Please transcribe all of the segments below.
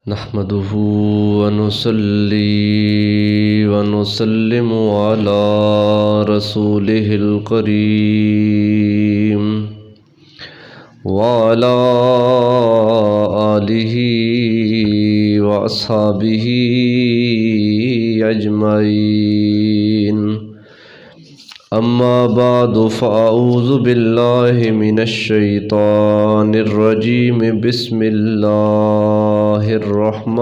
نحمده ونصلي ونسلم على رسوله الكريم وعلى آله وأصحابه أجمعين أما بعد فأعوذ بالله من الشيطان الرجيم بسم الله الرحمن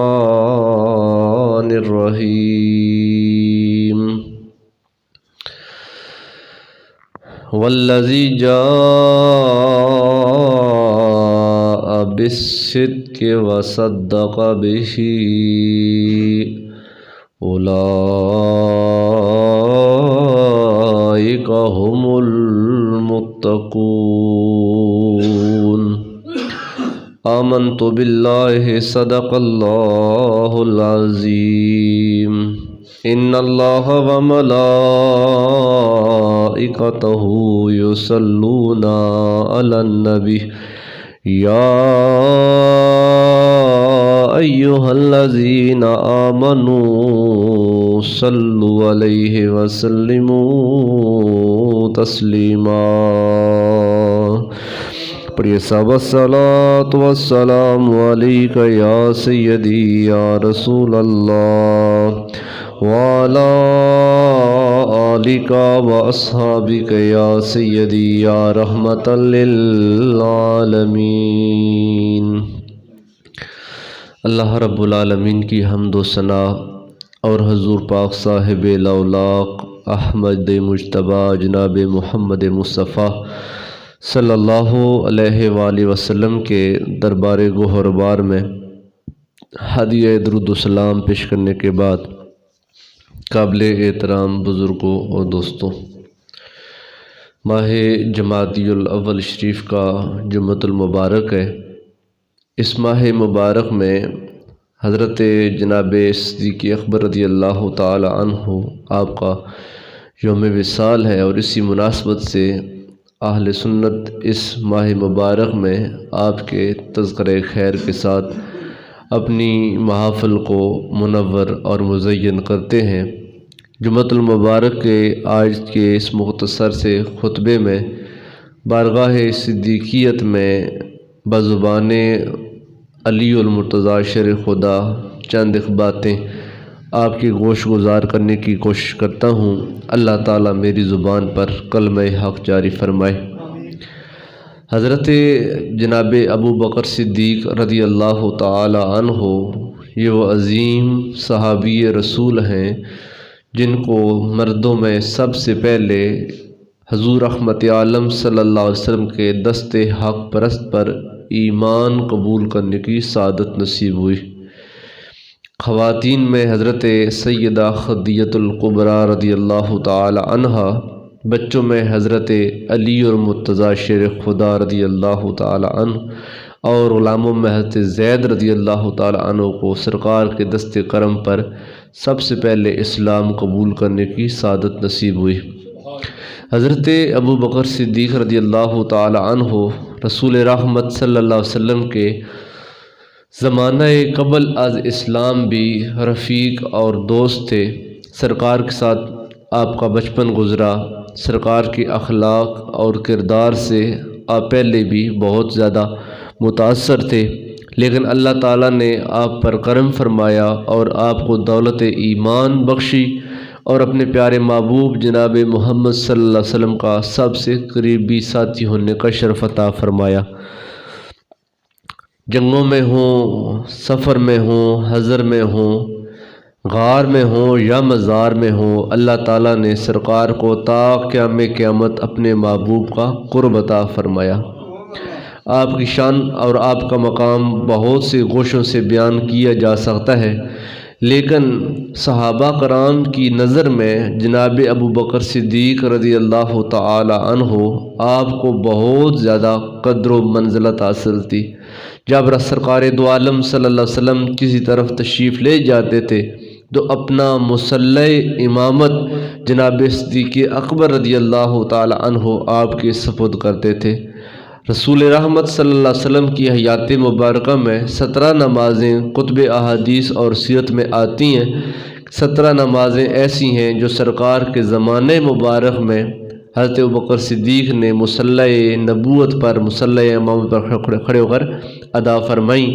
الرحيم والذي جاء بالصدق وصدق به أولئك هم المتقون آمنت بالله صدق الله العظيم إن الله وملائكته يصلون على النبي يا أيها الذين آمنوا صلوا عليه وسلموا تسليما پڑھیے صاحب الصلاۃ والسلام علیک یا سیدی یا رسول اللہ وعلی آلک واصحابک یا سیدی یا رحمۃ للعالمین۔ اللہ رب العالمین کی حمد و ثنا اور حضور پاک صاحب الاولاق احمد مجتبیٰ جناب محمد مصطفیٰ صلی اللہ علیہ وآلہ وسلم کے دربار گوہربار میں ہدیہ درود و سلام پیش کرنے کے بعد قابل احترام بزرگوں اور دوستوں، ماہ جمادی الاول شریف کا جمعۃ المبارک ہے۔ اس ماہ مبارک میں حضرت جناب صدیق اکبر رضی اللہ تعالی عنہ آپ کا یوم وصال ہے، اور اسی مناسبت سے اہل سنت اس ماہ مبارک میں آپ کے تذکرہ خیر کے ساتھ اپنی محافل کو منور اور مزین کرتے ہیں۔ جمعۃ المبارک کے آج کے اس مختصر سے خطبے میں بارگاہ صدیقیت میں بزبان علی المرتضیٰ شیر خدا چند باتیں آپ کی گوش گزار کرنے کی کوشش کرتا ہوں۔ اللہ تعالیٰ میری زبان پر کلمہ حق جاری فرمائے۔ حضرت جناب ابو بکر صدیق رضی اللہ تعالی عنہ یہ وہ عظیم صحابی رسول ہیں جن کو مردوں میں سب سے پہلے حضور رحمت عالم صلی اللہ علیہ وسلم کے دست حق پرست پر ایمان قبول کرنے کی سعادت نصیب ہوئی۔ خواتین میں حضرت سیدہ خدیجہ الکبریٰ رضی اللہ تعالی عنہا، بچوں میں حضرت علی اور مرتضیٰ شیر خدا رضی اللہ تعالی عنہ، اور غلاموں میں حضرت زید رضی اللہ تعالی عنہ کو سرکار کے دست کرم پر سب سے پہلے اسلام قبول کرنے کی سعادت نصیب ہوئی۔ حضرت ابو بکر صدیق رضی اللہ تعالی عنہ رسول رحمت صلی اللہ علیہ وسلم کے زمانہ قبل از اسلام بھی رفیق اور دوست تھے۔ سرکار کے ساتھ آپ کا بچپن گزرا۔ سرکار کے اخلاق اور کردار سے آپ پہلے بھی بہت زیادہ متاثر تھے، لیکن اللہ تعالیٰ نے آپ پر کرم فرمایا اور آپ کو دولت ایمان بخشی اور اپنے پیارے محبوب جناب محمد صلی اللہ علیہ وسلم کا سب سے قریبی ساتھی ہونے کا شرف عطا فرمایا۔ جنگوں میں ہوں، سفر میں ہوں، حضر میں ہوں، غار میں ہوں یا مزار میں ہوں، اللہ تعالیٰ نے سرکار کو تا قیام قیامت اپنے محبوب کا قرب عطا فرمایا۔ آپ کی شان اور آپ کا مقام بہت سے گوشوں سے بیان کیا جا سکتا ہے، لیکن صحابہ کرام کی نظر میں جناب ابو بکر صدیق رضی اللہ تعالی عنہ آپ کو بہت زیادہ قدر و منزلت حاصل تھی۔ جب سرکار دو عالم صلی اللہ علیہ وسلم کسی طرف تشریف لے جاتے تھے تو اپنا مصلی امامت جناب صدیق اکبر رضی اللہ تعالی عنہ آپ کے سپرد کرتے تھے۔ رسول رحمت صلی اللہ علیہ وسلم کی حیات مبارکہ میں 17 نمازیں کتب احادیث اور سیرت میں آتی ہیں۔ 17 نمازیں ایسی ہیں جو سرکار کے زمانے مبارک میں حضرت ابوبکر صدیق نے مصلی نبوت پر، مصلی امام پر کھڑے ہو کر ادا فرمائیں،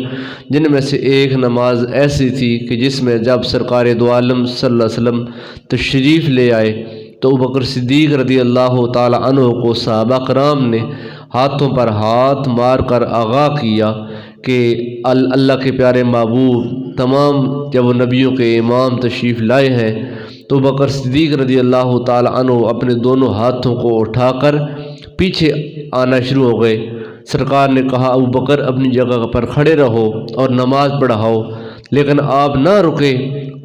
جن میں سے ایک نماز ایسی تھی کہ جس میں جب سرکار دو عالم صلی اللہ علیہ وسلم تشریف لے آئے تو ابوبکر صدیق رضی اللہ تعالی عنہ کو صحابہ کرام نے ہاتھوں پر ہاتھ مار کر آغاہ کیا کہ اللہ کے پیارے محبوب تمام جب وہ نبیوں کے امام تشریف لائے ہیں تو ابوبکر صدیق رضی اللہ تعالی عنہ اپنے دونوں ہاتھوں کو اٹھا کر پیچھے آنا شروع ہو گئے۔ سرکار نے کہا ابوبکر اپنی جگہ پر کھڑے رہو اور نماز پڑھاؤ، لیکن آپ نہ رکے،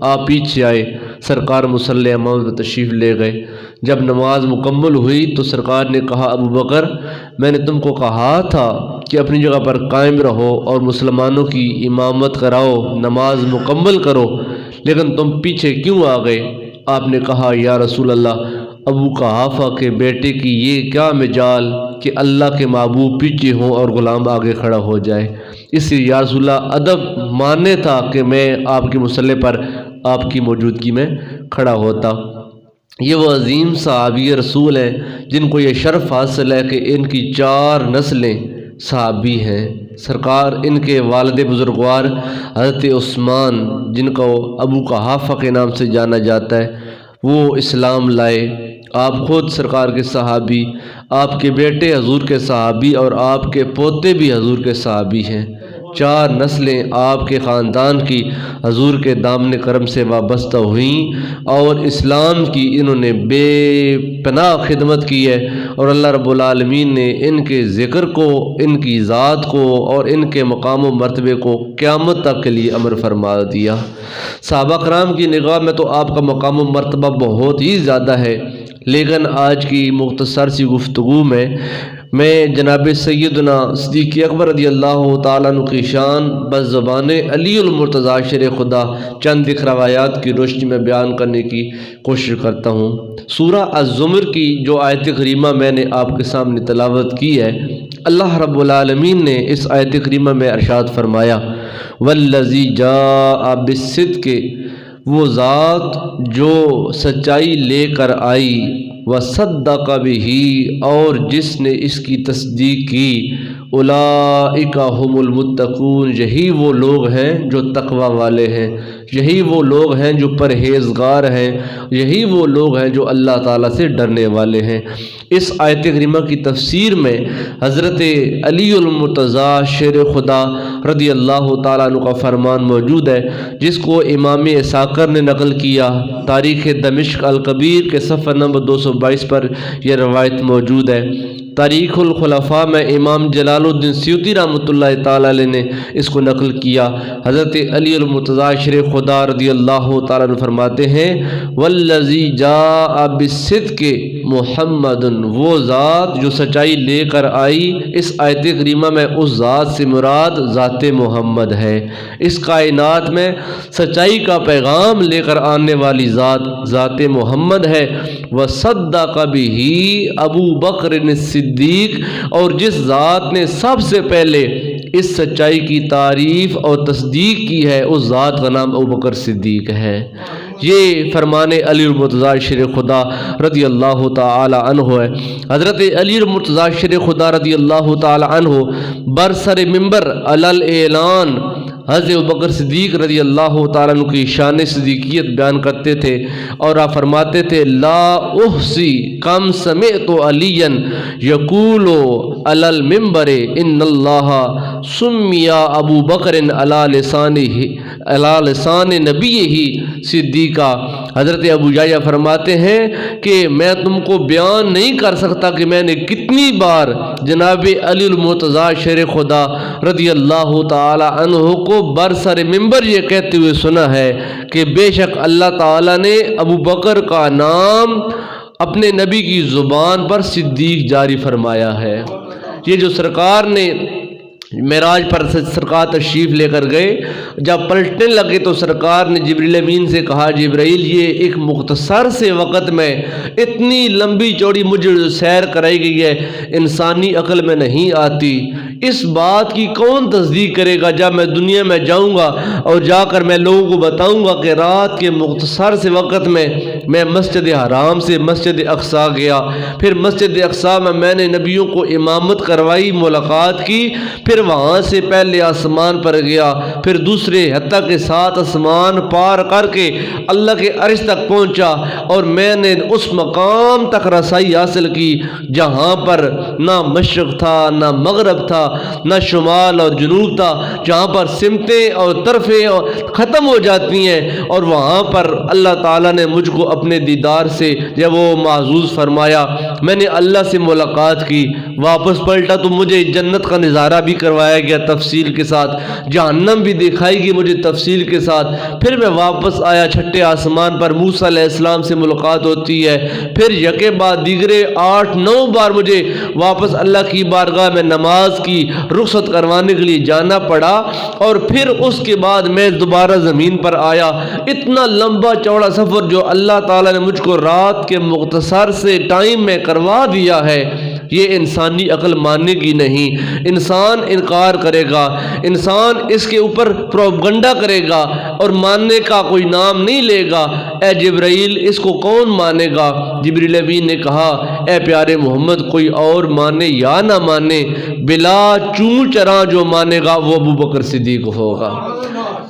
آپ پیچھے آئے۔ سرکار مصلی امام پر تشریف لے گئے۔ جب نماز مکمل ہوئی تو سرکار نے کہا ابوبکر میں نے تم کو کہا تھا کہ اپنی جگہ پر قائم رہو اور مسلمانوں کی امامت کراؤ، نماز مکمل کرو، لیکن تم پیچھے کیوں آ گئے؟ آپ نے کہا یا رسول اللہ، ابو قحافہ کے بیٹے کی یہ کیا مجال کہ اللہ کے محبوب پیچھے ہوں اور غلام آگے کھڑا ہو جائے، اس لیے یا رسول اللہ ادب ماننے تھا کہ میں آپ کے مصلی پر آپ کی موجودگی میں کھڑا ہوتا۔ یہ وہ عظیم صحابی رسول ہیں جن کو یہ شرف حاصل ہے کہ ان کی 4 نسلیں صحابی ہیں۔ سرکار ان کے والد بزرگوار حضرت عثمان، جن کو ابو قحافہ کے نام سے جانا جاتا ہے، وہ اسلام لائے۔ آپ خود سرکار کے صحابی، آپ کے بیٹے حضور کے صحابی اور آپ کے پوتے بھی حضور کے صحابی ہیں۔ 4 نسلیں آپ کے خاندان کی حضور کے دامن کرم سے وابستہ ہوئیں اور اسلام کی انہوں نے بے پناہ خدمت کی ہے، اور اللہ رب العالمین نے ان کے ذکر کو، ان کی ذات کو اور ان کے مقام و مرتبے کو قیامت تک کے لیے امر فرما دیا۔ صحابہ کرام کی نگاہ میں تو آپ کا مقام و مرتبہ بہت ہی زیادہ ہے، لیکن آج کی مختصر سی گفتگو میں جناب سیدنا صدیق اکبر رضی اللہ تعالیٰ عنہ کی شان بس زبان علی المرتضیٰ شیر خدا چند ایک روایات کی روشنی میں بیان کرنے کی کوشش کرتا ہوں۔ سورہ الزمر کی جو آیت کریمہ میں نے آپ کے سامنے تلاوت کی ہے، اللہ رب العالمین نے اس آیت کریمہ میں ارشاد فرمایا والذی جاء بالصدق، وہ ذات جو سچائی لے کر آئی، وصدق بہ، اور جس نے اس کی تصدیق کی، اولئک ھم المتقون، یہی وہ لوگ ہیں جو تقوی والے ہیں، یہی وہ لوگ ہیں جو پرہیزگار ہیں، یہی وہ لوگ ہیں جو اللہ تعالیٰ سے ڈرنے والے ہیں۔ اس آیت کریمہ کی تفسیر میں حضرت علی المرتضیٰ شیر خدا رضی اللہ تعالیٰ عنہ کا فرمان موجود ہے، جس کو امام اسحاق نے نقل کیا۔ تاریخ دمشق الکبیر کے صفحہ نمبر 222 پر یہ روایت موجود ہے۔ تاریخ الخلفاء میں امام جلال الدین سیوطی رحمۃ اللہ تعالیٰ علیہ نے اس کو نقل کیا۔ حضرت علی المرتضیٰ شیر خدا رضی اللہ تعالیٰ عنہ فرماتے ہیں والذی جاء بالصدق محمد، وہ ذات جو سچائی لے کر آئی، اس آیت کریمہ میں اس ذات سے مراد ذات محمد ہے۔ اس کائنات میں سچائی کا پیغام لے کر آنے والی ذات محمد ہے۔ وصدق بہ ابو بکر صدیق، اور جس ذات نے سب سے پہلے اس سچائی کی تعریف اور تصدیق کی ہے، اس ذات کا نام ابو بکر صدیق ہے۔ یہ فرمان علی المرتضیٰ شیر خدا رضی اللہ تعالی عنہ ہے۔ حضرت علی المرتضیٰ شیر خدا رضی اللہ تعالی عنہ برسر منبر علل اعلان حضرت ابوبکر صدیق رضی اللہ تعالیٰ عنہ کی شان صدیقیت بیان کرتے تھے، اور آپ فرماتے تھے لا احصی کم سمعت علی یقول علی المنبر ان اللہ سمی ابو بکر علی لسان نبیہ صدیقہ۔ حضرت ابو جایہ فرماتے ہیں کہ میں تم کو بیان نہیں کر سکتا کہ میں نے کتنی بار جناب علی المرتضیٰ شیر خدا رضی اللہ تعالی عنہ کو برسر منبر یہ کہتے ہوئے سنا ہے کہ بے شک اللہ تعالیٰ نے ابو بکر کا نام اپنے نبی کی زبان پر صدیق جاری فرمایا ہے۔ یہ جو سرکار نے معراج پر سرکار تشریف لے کر گئے. جب پلٹنے لگے تو سرکار نے جبریل امین سے کہا جبرائیل یہ ایک مختصر سے وقت میں اتنی لمبی چوڑی مجھے جو سیر کرائی گئی ہے انسانی عقل میں نہیں آتی. اس بات کی کون تصدیق کرے گا جب میں دنیا میں جاؤں گا اور جا کر میں لوگوں کو بتاؤں گا کہ رات کے مختصر سے وقت میں مسجد حرام سے مسجد اقصیٰ گیا, پھر مسجد اقصیٰ میں نے نبیوں کو امامت کروائی, ملاقات کی, پھر وہاں سے پہلے آسمان پر گیا, پھر دوسرے حتیٰ کے 7 آسمان پار کر کے اللہ کے عرش تک پہنچا اور میں نے اس مقام تک رسائی حاصل کی جہاں پر نہ مشرق تھا نہ مغرب تھا نہ شمال اور جنوب تھا, جہاں پر سمتیں اور طرفیں ختم ہو جاتی ہیں, اور وہاں پر اللہ تعالیٰ نے مجھ کو اپنے دیدار سے جب وہ محظوظ فرمایا. میں نے اللہ سے ملاقات کی, واپس پلٹا تو مجھے جنت کا نظارہ بھی کروایا گیا تفصیل کے ساتھ, جہنم بھی دکھائی گئی مجھے تفصیل کے ساتھ. پھر میں واپس آیا, چھٹے آسمان پر موسیٰ علیہ السلام سے ملاقات ہوتی ہے, پھر یکے بعد دیگرے 8-9 بار مجھے واپس اللہ کی بارگاہ میں نماز کی رخصت کروانے کے لیے جانا پڑا, اور پھر اس کے بعد میں دوبارہ زمین پر آیا. اتنا لمبا چوڑا سفر جو اللہ تعالیٰ نے مجھ کو رات کے مختصر سے ٹائم میں کروا دیا ہے, یہ انسانی عقل ماننے کی نہیں. انسان انکار کرے گا, انسان اس کے اوپر پروپگنڈا کرے گا اور ماننے کا کوئی نام نہیں لے گا. اے جبرائیل اس کو کون مانے گا؟ جبریل امین نے کہا اے پیارے محمد کوئی اور مانے یا نہ مانے, بلا چوں چراں جو مانے گا وہ ابو بکر صدیق ہوگا.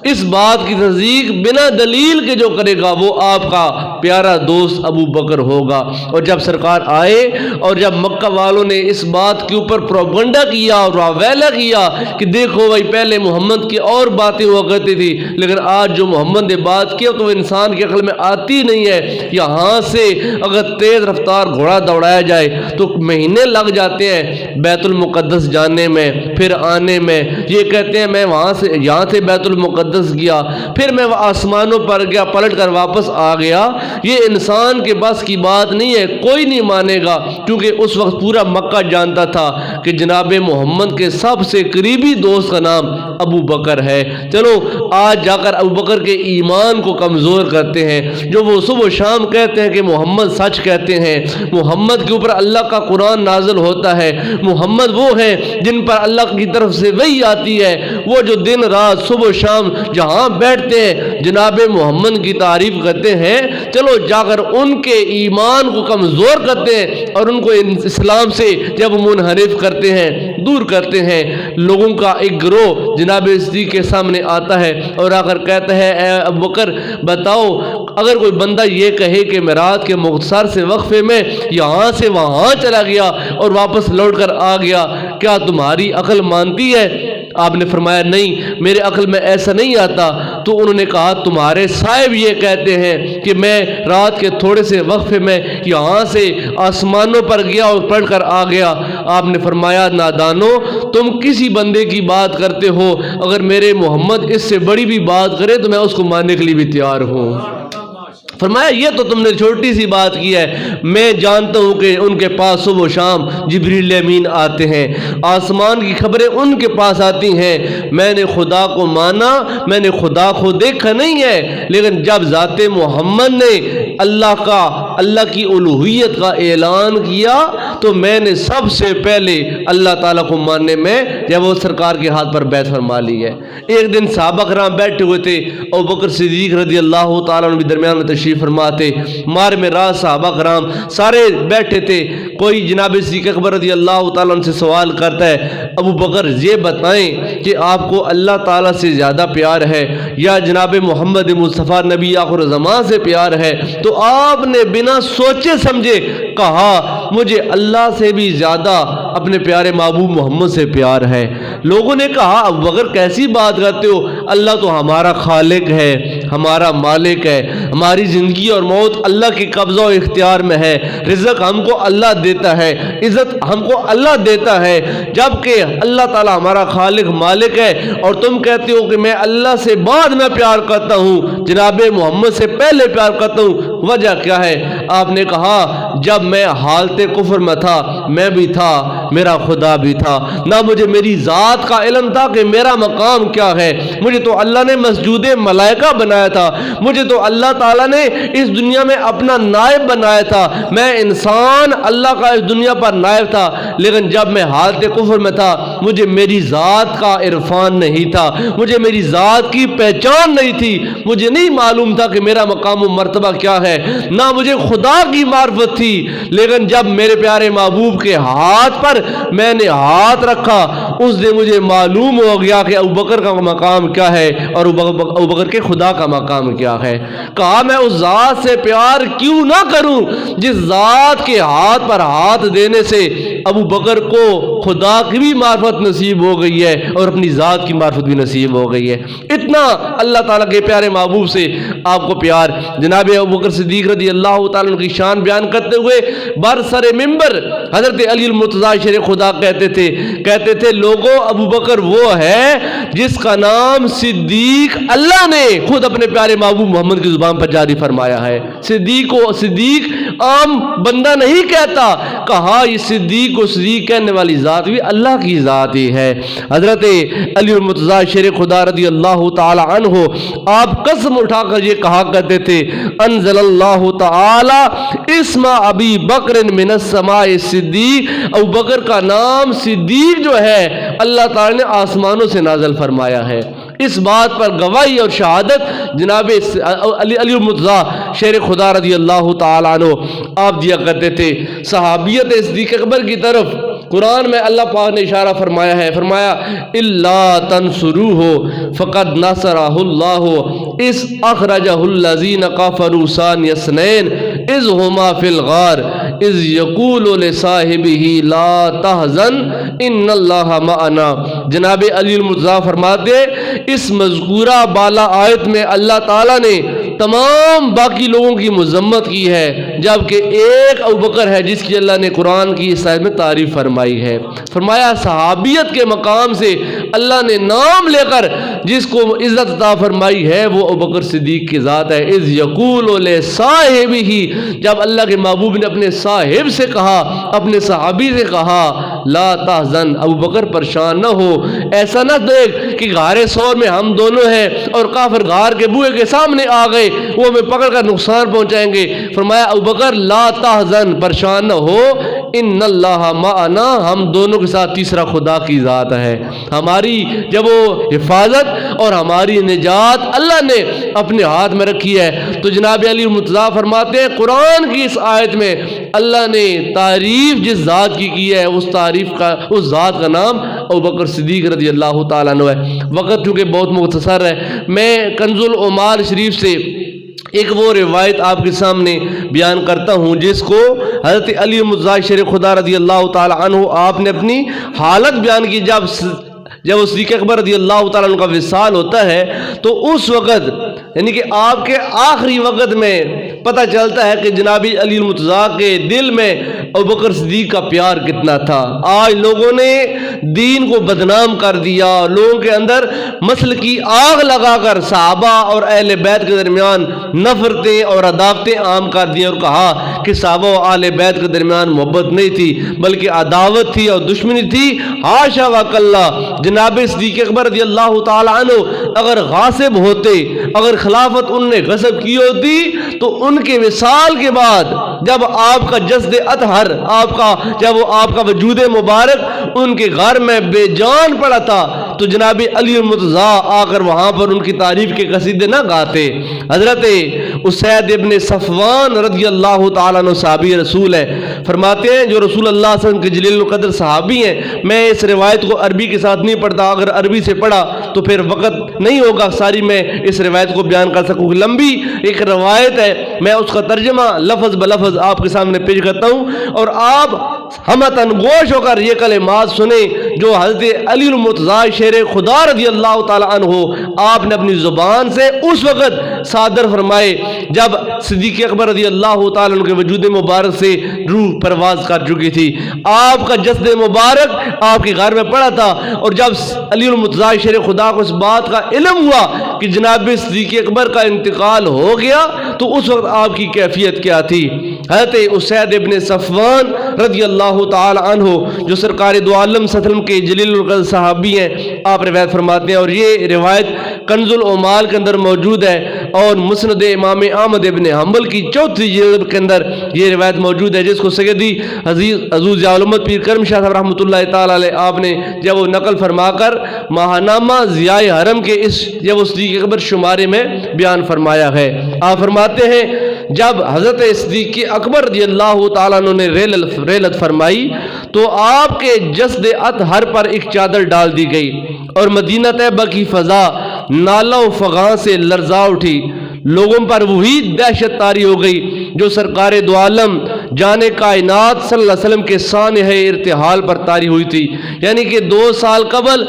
اس بات کی تصدیق بنا دلیل کے جو کرے گا وہ آپ کا پیارا دوست ابو بکر ہوگا. اور جب سرکار آئے اور جب مکہ والوں نے اس بات کے اوپر پروپگنڈا کیا اور راویلا کیا کہ دیکھو بھائی پہلے محمد کی اور باتیں ہوا کرتی تھی لیکن آج جو محمد نے بات کیا تو انسان کی عقل میں آتی نہیں ہے. یہاں سے اگر تیز رفتار گھوڑا دوڑایا جائے تو مہینے لگ جاتے ہیں بیت المقدس جانے میں پھر آنے میں. یہ کہتے ہیں میں وہاں سے یہاں سے بیت المقدس گیا, پھر میں آسمانوں پر گیا, پلٹ کر واپس آ گیا. یہ انسان کے بس کی بات نہیں ہے, کوئی نہیں مانے گا, کیونکہ اس وقت پورا مکہ جانتا تھا کہ جناب محمد کے سب سے قریبی دوست کا نام ابو بکر ہے. چلو آج جا کر ابو بکر کے ایمان کو کمزور کرتے ہیں, جو وہ صبح و شام کہتے ہیں کہ محمد سچ کہتے ہیں, محمد کے اوپر اللہ کا قرآن نازل ہوتا ہے, محمد وہ ہیں جن پر اللہ کی طرف سے وحی آتی ہے, وہ جو دن رات صبح و شام جہاں بیٹھتے ہیں جناب محمد کی تعریف کرتے ہیں. چلو جا کر ان کے ایمان کو کمزور کرتے ہیں اور ان کو اسلام سے جب منحرف کرتے ہیں, دور کرتے ہیں. لوگوں کا ایک گروہ جناب صدیق کے سامنے آتا ہے اور آ کر کہتا ہے اے ابو بکر بتاؤ اگر کوئی بندہ یہ کہے کہ میں رات کے مختصر سے وقفے میں یہاں سے وہاں چلا گیا اور واپس لوٹ کر آ گیا, کیا تمہاری عقل مانتی ہے؟ آپ نے فرمایا نہیں میرے عقل میں ایسا نہیں آتا. تو انہوں نے کہا تمہارے صاحب یہ کہتے ہیں کہ میں رات کے تھوڑے سے وقفے میں یہاں سے آسمانوں پر گیا اور پڑھ کر آ گیا. آپ نے فرمایا نادانو تم کسی بندے کی بات کرتے ہو, اگر میرے محمد اس سے بڑی بھی بات کرے تو میں اس کو ماننے کے لیے بھی تیار ہوں. فرمایا یہ تو تم نے چھوٹی سی بات کی ہے, میں جانتا ہوں کہ ان کے پاس صبح و شام جبریل امین آتے ہیں, آسمان کی خبریں ان کے پاس آتی ہیں. میں نے خدا کو مانا, میں نے خدا کو دیکھا نہیں ہے, لیکن جب ذات محمد نے اللہ کی الوہیت کا اعلان کیا تو میں نے سب سے پہلے اللہ تعالیٰ کو ماننے میں جب وہ سرکار کے ہاتھ پر بیعت فرما لی ہے. ایک دن صحابہ کرام بیٹھے ہوئے تھے, ابو بکر صدیق رضی اللہ تعالیٰ عنہ بھی درمیان میں تشریف فرماتے, مار میں راز صحابہ کرام سارے بیٹھے تھے. کوئی جناب صدیق اکبر رضی اللہ تعالیٰ عنہ سے سوال کرتا ہے ابو بکر یہ بتائیں کہ آپ کو اللہ تعالیٰ سے زیادہ پیار ہے یا جناب محمد مصطفیٰ نبی آخر زمان سے پیار ہے؟ تو آپ نے بنا سوچے سمجھے کہا مجھے اللہ سے بھی زیادہ اپنے پیارے محبوب محمد سے پیار ہے. لوگوں نے کہا ابو بکر کیسی بات کرتے ہو, اللہ تو ہمارا خالق ہے, ہمارا مالک ہے, ہماری زندگی اور موت اللہ کے قبضہ و اختیار میں ہے, رزق ہم کو اللہ دیتا ہے, عزت ہم کو اللہ دیتا ہے, جبکہ اللہ تعالی ہمارا خالق مالک ہے. اور تم کہتے ہو کہ میں اللہ سے بعد میں پیار کرتا ہوں, جناب محمد سے پہلے پیار کرتا ہوں. وجہ کیا ہے؟ آپ نے کہا جب میں حالت کفر میں تھا میں بھی تھا، میرا خدا بھی تھا، نہ مجھے میری ذات کا علم تھا کہ میرا مقام کیا ہے۔ مجھے تو اللہ نے مسجود ملائکہ بنایا تھا، مجھے تو اللہ تعالیٰ نے اس دنیا میں اپنا نائب بنایا تھا، میں انسان اللہ کا اس دنیا پر نائب تھا، لیکن جب میں حالت کفر میں تھا مجھے میری ذات کا عرفان نہیں تھا، مجھے میری ذات کی پہچان نہیں تھی، مجھے نہیں معلوم تھا کہ میرا مقام و مرتبہ کیا ہے، نہ مجھے خدا کی معرفت تھی۔ لیکن جب میرے پیارے محبوب کے ہاتھ پر میں نے ہاتھ رکھا اس دن مجھے معلوم ہو گیا کہ ابوبکر کا مقام کیا ہے اور ابوبکر کے خدا کا مقام کیا ہے۔ کہا میں اس ذات سے پیار کیوں نہ کروں جس ذات کے ہاتھ پر ہاتھ دینے سے ابوبکر کو خدا کی بھی معرفت نصیب ہو گئی ہے اور اپنی ذات کی معرفت بھی نصیب ہو گئی ہے۔ اتنا اللہ تعالیٰ کے پیارے محبوب سے آپ کو پیار۔ جناب ابوبکر صدیق رضی اللہ تعالیٰ عنہ کی شان بیان کرتے ہوئے برسر ممبر حضرت علی المرتضیٰ شیر خدا کہتے تھے لوگوں ابوبکر وہ ہے جس کا نام صدیق اللہ نے خود اپنے پیارے محبوب محمد کی زبان پر جاری فرمایا ہے۔ صدیق کو صدیق عام بندہ نہیں کہتا، کہا یہ صدیق کو صدیق کہنے والی ذات بھی اللہ کی ذات ہی ہے۔ حضرت علی المرتضیٰ شیر خدا رضی اللہ تعالی عنہ آپ قسم اٹھا کر یہ کہا کرتے تھے انزل اللہ تعالی اسم ابی بکر من السماء صدیق، ابوبکر کا نام صدیق جو ہے اللہ تعالی نے آسمانوں سے نازل فرمایا ہے۔ اس بات پر گواہی اور شہادت جناب علی المرتضیٰ شیر خدا رضی اللہ تعالی عنہ آپ دیا کرتے تھے۔ صحابیت صدیق اکبر کی طرف قرآن میں اللہ پاک نے اشارہ فرمایا ہے، فرمایا الا تنصروہ فقد نصرہ اللہ اذ اخرجہ الذین کفروا ثانی اثنین اذ ہما فی الغار اذ یقول لصاحبہ لا تحزن ان اللہ معنا۔ جناب علی المرتضیٰ فرماتے اس مذکورہ بالا آیت میں اللہ تعالیٰ نے تمام باقی لوگوں کی مذمت کی ہے، جبکہ ایک ابوبکر ہے جس کی اللہ نے قرآن کی اس آیت میں تعریف فرمائی ہے۔ فرمایا صحابیت کے مقام سے اللہ نے نام لے کر جس کو عزت عطا فرمائی ہے وہ ابوبکر صدیق کی ذات ہے۔ اذ یقول لصاحبہ، جب اللہ کے محبوب نے اپنے صاحب سے کہا، اپنے صحابی سے کہا لا تحزن، ابوبکر پریشان نہ ہو، ایسا نہ دیکھ کہ غار ثور میں ہم دونوں ہیں اور کافر غار کے بوئے کے سامنے آ گئے، وہ ہمیں پکڑ کر نقصان پہنچائیں گے۔ فرمایا ابوبکر لا تحزن، پریشان نہ ہو، ان اللہ معنا، ہم دونوں کے ساتھ تیسرا خدا کی ذات ہے۔ ہماری جب وہ حفاظت اور ہماری نجات اللہ نے اپنے ہاتھ میں رکھی ہے۔ تو جناب علی المرتضیٰ فرماتے ہیں قرآن کی اس آیت میں اللہ نے تعریف جس ذات کی ہے اس ذات کا نام ابوبکر صدیق رضی اللہ تعالیٰ عنہ ہے۔ وقت چونکہ بہت مختصر ہے، میں کنز العمال شریف سے ایک وہ روایت آپ کے سامنے بیان کرتا ہوں جس کو حضرت علی المرتضیٰ شیر خدا رضی اللہ تعالی عنہ آپ نے اپنی حالت بیان کی جب صدیق اکبر رضی اللہ تعالیٰ عنہ کا وصال ہوتا ہے تو اس وقت یعنی کہ آپ کے آخری وقت میں پتہ چلتا ہے کہ جناب علی المرتضیٰ کے دل میں ابوبکر صدیق کا پیار کتنا تھا۔ آج لوگوں نے دین کو بدنام کر دیا، لوگوں کے اندر مسل کی آگ لگا کر صحابہ اور اہل بیت کے درمیان نفرتیں اور عداوتیں عام کر دی اور کہا کہ صحابہ و اہل بیت کے درمیان محبت نہیں تھی بلکہ عداوت تھی اور دشمنی تھی۔ حاشا وکلا، جناب صدیق اکبر رضی اللہ تعالی عنہ اگر غاصب ہوتے، اگر خلافت ان نے غصب کی ہوتی تو ان کے وصال کے بعد جب آپ کا جسد اطہر جب آپ کا وجود مبارک ان کے گھر میں بے جان پڑا تھا تو جناب علی المرتضیٰ آ کر وہاں پر ان کی تعریف کے قصیدے نہ گاتے۔ حضرت اسید ابن صفوان رضی اللہ تعالیٰ عنہ صحابی رسول ہے، فرماتے ہیں جو رسول اللہ صلی اللہ علیہ وسلم کے جلیل القدر صحابی ہیں۔ میں اس روایت کو عربی کے ساتھ نہیں پڑھتا، اگر عربی سے پڑھا تو پھر وقت نہیں ہوگا ساری میں اس روایت کو بیان کر سکوں، لمبی ایک روایت ہے، میں اس کا ترجمہ لفظ بلفظ آپ کے سامنے پیش کرتا ہوں اور آپ ہمتن گوش ہو کر یہ کلمات سنیں جو حضرت علی المرتضیٰ شیر خدا رضی اللہ تعالی عنہ آپ نے اپنی زبان سے اس وقت صادر فرمائے جب صدیق اکبر رضی اللہ تعالی عنہ کے وجود مبارک سے روح پرواز کر چکی تھی۔ آپ کا جسد مبارک آپ کے گھر میں پڑا تھا اور جب علی المرتضیٰ شیر خدا کو اس بات کا علم ہوا کہ جناب صدیق اکبر کا انتقال ہو گیا تو اس وقت آپ کی کیفیت کیا تھی؟ حضرت اسید ابن صفوان رضی اللہ تعالی عنہ جو سرکار دو عالم صلی اللہ علیہ وسلم کے جلیل القدر صحابی ہیں، آپ روایت فرماتے ہیں، اور یہ روایت کنز العمال کے اندر موجود ہے اور مسند امام احمد ابن حنبل کی 4 جلد کے اندر یہ روایت موجود ہے، جس کو سیدی حضور ضیاء الامت پیر کرم شاہ صاحب رحمۃ اللہ تعالی علیہ آپ نے جب وہ نقل فرما کر ماہنامہ ضیاء حرم کے اس جب وہ صدیق اکبر شمارے میں بیان فرمایا ہے۔ آپ فرماتے ہیں جب حضرت صدیق اکبر رضی اللہ تعالیٰ عنہ نے ریلت فرمائی تو آپ کے جسد اطہر پر ایک چادر ڈال دی گئی اور مدینہ طیبہ کی فضا نالہ و فغاں سے لرزا اٹھی، لوگوں پر وہی دہشت طاری ہو گئی جو سرکار دو عالم جان کائنات صلی اللہ علیہ وسلم کے سانحہ ارتحال پر طاری ہوئی تھی۔ یعنی کہ 2 سال قبل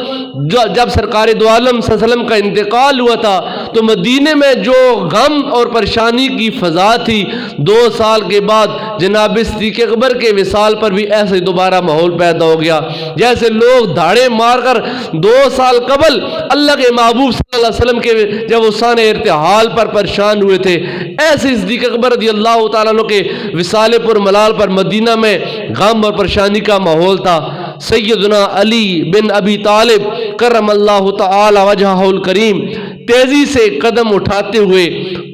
جب سرکار دو عالم صلی اللہ علیہ وسلم کا انتقال ہوا تھا تو مدینے میں جو غم اور پریشانی کی فضا تھی، 2 سال کے بعد جناب صدیق اکبر کے وصال پر بھی ایسے دوبارہ ماحول پیدا ہو گیا، جیسے لوگ دھاڑے مار کر 2 سال قبل اللہ کے محبوب صلی اللہ علیہ وسلم کے جب وہ سانحہ ارتحال پر پریشان ہوئے تھے، ایسے صدیق اکبر رضی اللہ تعالیٰ عنہ کے وصال پر ملال پر مدینہ میں غم اور پریشانی کا ماحول تھا۔ سیدنا علی بن ابی طالب کرم اللہ تعالی وجہہ الکریم تیزی سے قدم اٹھاتے ہوئے،